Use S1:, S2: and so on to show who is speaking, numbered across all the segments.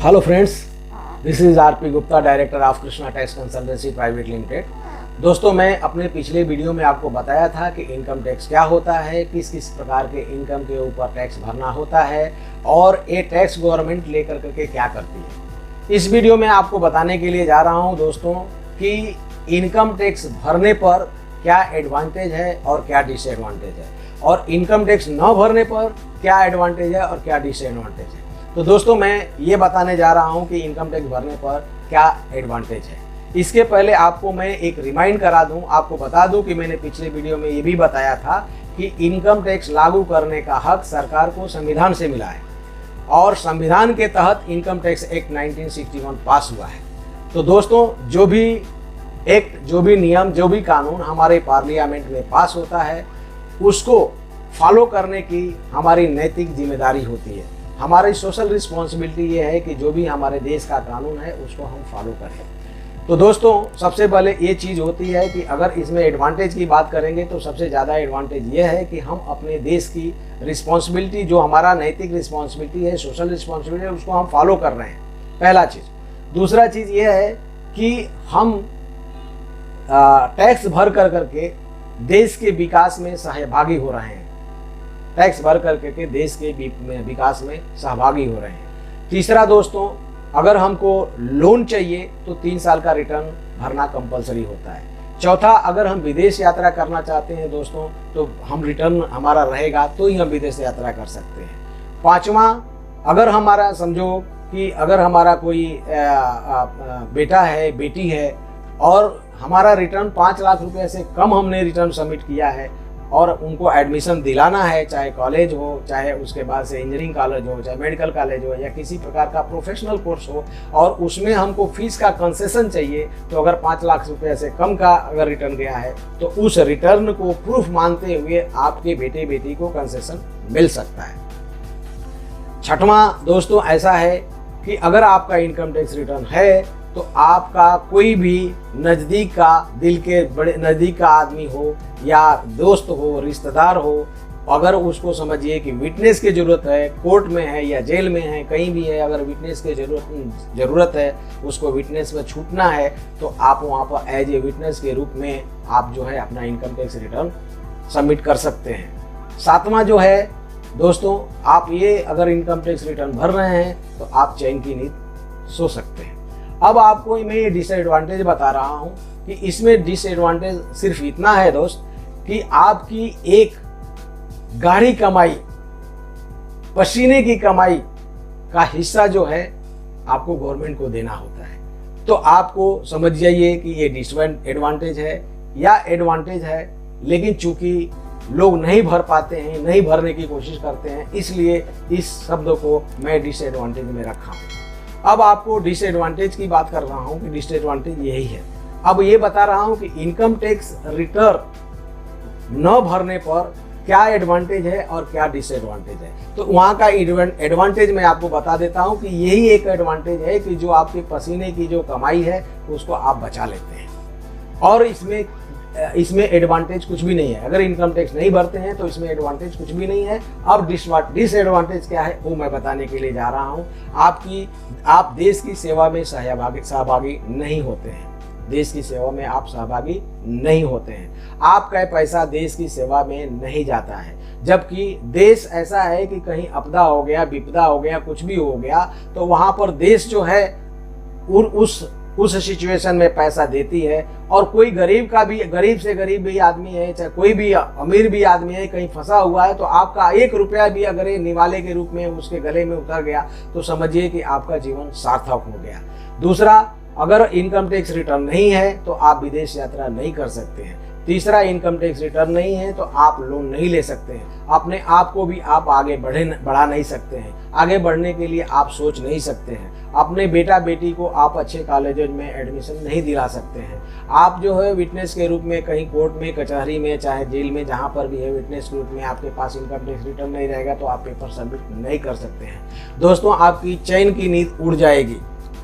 S1: Hello friends, this is RP Gupta, director of Krishna tax consultancy private limited. दोस्तों, मैं अपने पिछले वीडियो में आपको बताया था कि इनकम टैक्स क्या होता है, किस किस प्रकार के इनकम के ऊपर टैक्स भरना होता है और ये टैक्स गवर्नमेंट लेकर करके क्या करती है। इस वीडियो में आपको बताने के लिए जा रहा हूं दोस्तों कि इनकम टैक्स भरने पर क्या एडवांटेज है और क्या डिसएडवांटेज है, और इनकम टैक्स न भरने पर क्या एडवांटेज है और क्या डिसएडवांटेज है। तो दोस्तों, मैं ये बताने जा रहा हूँ कि इनकम टैक्स भरने पर क्या एडवांटेज है। इसके पहले आपको मैं एक रिमाइंड करा दूं, आपको बता दूं कि मैंने पिछले वीडियो में ये भी बताया था कि इनकम टैक्स लागू करने का हक सरकार को संविधान से मिला है और संविधान के तहत इनकम टैक्स एक्ट 1961 पास हुआ है। तो दोस्तों, जो भी एक्ट, जो भी नियम, जो भी कानून हमारे पार्लियामेंट में पास होता है उसको फॉलो करने की हमारी नैतिक जिम्मेदारी होती है। हमारी सोशल रिस्पॉन्सिबिलिटी ये है कि जो भी हमारे देश का कानून है उसको हम फॉलो करें। तो दोस्तों, सबसे पहले ये चीज़ होती है कि अगर इसमें एडवांटेज की बात करेंगे तो सबसे ज़्यादा एडवांटेज ये है कि हम अपने देश की रिस्पॉन्सिबिलिटी, जो हमारा नैतिक रिस्पॉन्सिबिलिटी है, सोशल रिस्पॉन्सिबिलिटी है, उसको हम फॉलो कर रहे हैं, पहला चीज़। दूसरा चीज़ ये है कि हम टैक्स भर कर करके देश के विकास में सहभागी हो रहे हैं, टैक्स भर करके देश के विकास में सहभागी हो रहे हैं। तीसरा दोस्तों, अगर हमको लोन चाहिए तो 3 साल का रिटर्न भरना कंपलसरी होता है। चौथा, अगर हम विदेश यात्रा करना चाहते हैं दोस्तों तो हम रिटर्न हमारा रहेगा तो ही हम विदेश यात्रा कर सकते हैं। पांचवा, अगर हमारा समझो कि अगर हमारा कोई बेटा है, बेटी है और हमारा रिटर्न 5 लाख रुपए से कम हमने रिटर्न सबमिट किया है और उनको एडमिशन दिलाना है, चाहे कॉलेज हो, चाहे उसके बाद से इंजीनियरिंग कॉलेज हो, चाहे मेडिकल कॉलेज हो या किसी प्रकार का प्रोफेशनल कोर्स हो, और उसमें हमको फीस का कंसेशन चाहिए, तो अगर 5 लाख रुपए से कम का अगर रिटर्न गया है तो उस रिटर्न को प्रूफ मानते हुए आपके बेटे बेटी को कंसेशन मिल सकता है। छठवां दोस्तों ऐसा है कि अगर आपका इनकम टैक्स रिटर्न है तो आपका कोई भी नज़दीक का, दिल के बड़े नज़दीक का आदमी हो या दोस्त हो, रिश्तेदार हो, अगर उसको समझिए कि विटनेस की ज़रूरत है, कोर्ट में है या जेल में है, कहीं भी है, अगर विटनेस की ज़रूरत है, उसको विटनेस में छूटना है तो आप वहाँ पर एज ए विटनेस के रूप में आप जो है अपना इनकम टैक्स रिटर्न सबमिट कर सकते हैं। सातवां जो है दोस्तों, आप ये अगर इनकम टैक्स रिटर्न भर रहे हैं तो आप चैन की नींद सो सकते हैं। अब आपको मैं ये डिसएडवांटेज बता रहा हूँ कि इसमें डिसएडवांटेज सिर्फ इतना है दोस्त कि आपकी एक गाढ़ी कमाई, पसीने की कमाई का हिस्सा जो है आपको गवर्नमेंट को देना होता है। तो आपको समझ जाइए कि ये डिसएडवांटेज है या एडवांटेज है, लेकिन चूंकि लोग नहीं भर पाते हैं, नहीं भरने की कोशिश करते हैं, इसलिए इस शब्द को मैं डिसएडवांटेज में रखा हूँ। अब आपको डिसएडवांटेज की बात कर रहा हूँ कि डिसएडवांटेज यही है। अब ये बता रहा हूँ कि इनकम टैक्स रिटर्न न भरने पर क्या एडवांटेज है और क्या डिसएडवांटेज है। तो वहाँ का एडवांटेज मैं आपको बता देता हूँ कि यही एक एडवांटेज है कि जो आपके पसीने की जो कमाई है उसको आप बचा लेते हैं, और इसमें एडवांटेज कुछ भी नहीं है। अगर इनकम टैक्स नहीं भरते हैं तो इसमें एडवांटेज कुछ भी नहीं है। अब डिसएडवांटेज क्या है वो मैं बताने के लिए जा रहा हूँ। आप देश की सेवा में सहभागी नहीं होते हैं, देश की सेवा में आप सहभागी नहीं होते हैं, आपका पैसा देश की सेवा में नहीं जाता है। जबकि देश ऐसा है कि कहीं आपदा हो गया, विपदा हो गया, कुछ भी हो गया तो वहाँ पर देश जो है उस सिचुएशन में पैसा देती है। और कोई गरीब से गरीब भी आदमी है, चाहे कोई भी अमीर भी आदमी है, कहीं फंसा हुआ है तो आपका 1 रुपया भी अगर निवाले के रूप में उसके गले में उतर गया तो समझिए कि आपका जीवन सार्थक हो गया। दूसरा, अगर इनकम टैक्स रिटर्न नहीं है तो आप विदेश यात्रा नहीं कर सकते हैं। तीसरा, इनकम टैक्स रिटर्न नहीं है तो आप लोन नहीं ले सकते हैं, अपने आप को भी आप आगे बढ़ा नहीं सकते हैं, आगे बढ़ने के लिए आप सोच नहीं सकते हैं, अपने बेटा बेटी को आप अच्छे कॉलेज में एडमिशन नहीं दिला सकते हैं। आप जो है विटनेस के रूप में कहीं कोर्ट में, कचहरी में, चाहे जेल में, जहाँ पर भी है, विटनेस के रूप में आपके पास इनकम टैक्स रिटर्न नहीं रहेगा तो आप पेपर सबमिट नहीं कर सकते हैं। दोस्तों, आपकी चैन की नींद उड़ जाएगी,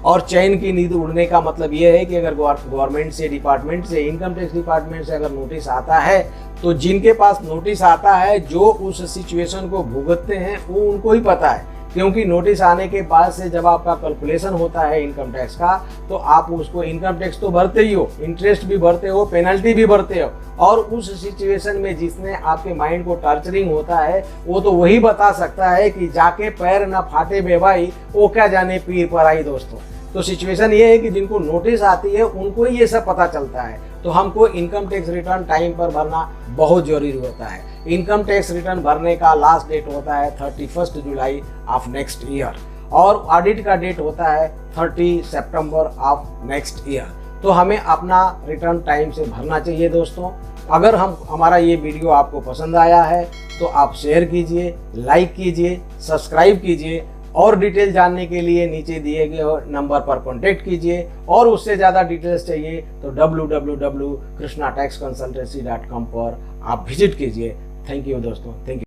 S1: और चैन की नींद उड़ने का मतलब ये है कि अगर गवर्नमेंट से, डिपार्टमेंट से, इनकम टैक्स डिपार्टमेंट से अगर नोटिस आता है तो जिनके पास नोटिस आता है, जो उस सिचुएशन को भुगतते हैं, वो उनको ही पता है क्योंकि नोटिस आने के बाद से जब आपका कैलकुलेशन होता है इनकम टैक्स का, तो आप उसको इनकम टैक्स तो भरते ही हो, इंटरेस्ट भी भरते हो, पेनल्टी भी भरते हो। और उस सिचुएशन में जिसने आपके माइंड को टॉर्चरिंग होता है, वो तो वही बता सकता है कि जाके पैर ना फाटे बे भाई, वो क्या जाने पीर पर आई। दोस्तों, तो सिचुएशन ये है कि जिनको नोटिस आती है उनको ही ये सब पता चलता है। तो हमको इनकम टैक्स रिटर्न टाइम पर भरना बहुत जरूरी होता है। इनकम टैक्स रिटर्न भरने का लास्ट डेट होता है 31 जुलाई ऑफ नेक्स्ट ईयर, और ऑडिट का डेट होता है 30 सितंबर ऑफ नेक्स्ट ईयर। तो हमें अपना रिटर्न टाइम से भरना चाहिए। दोस्तों, अगर हमारा ये वीडियो आपको पसंद आया है तो आप शेयर कीजिए, लाइक कीजिए, सब्सक्राइब कीजिए, और डिटेल जानने के लिए नीचे दिए गए नंबर पर कॉन्टेक्ट कीजिए। और उससे ज़्यादा डिटेल्स चाहिए तो www.krishnataxconsultancy.com पर आप विजिट कीजिए। थैंक यू दोस्तों, थैंक यू।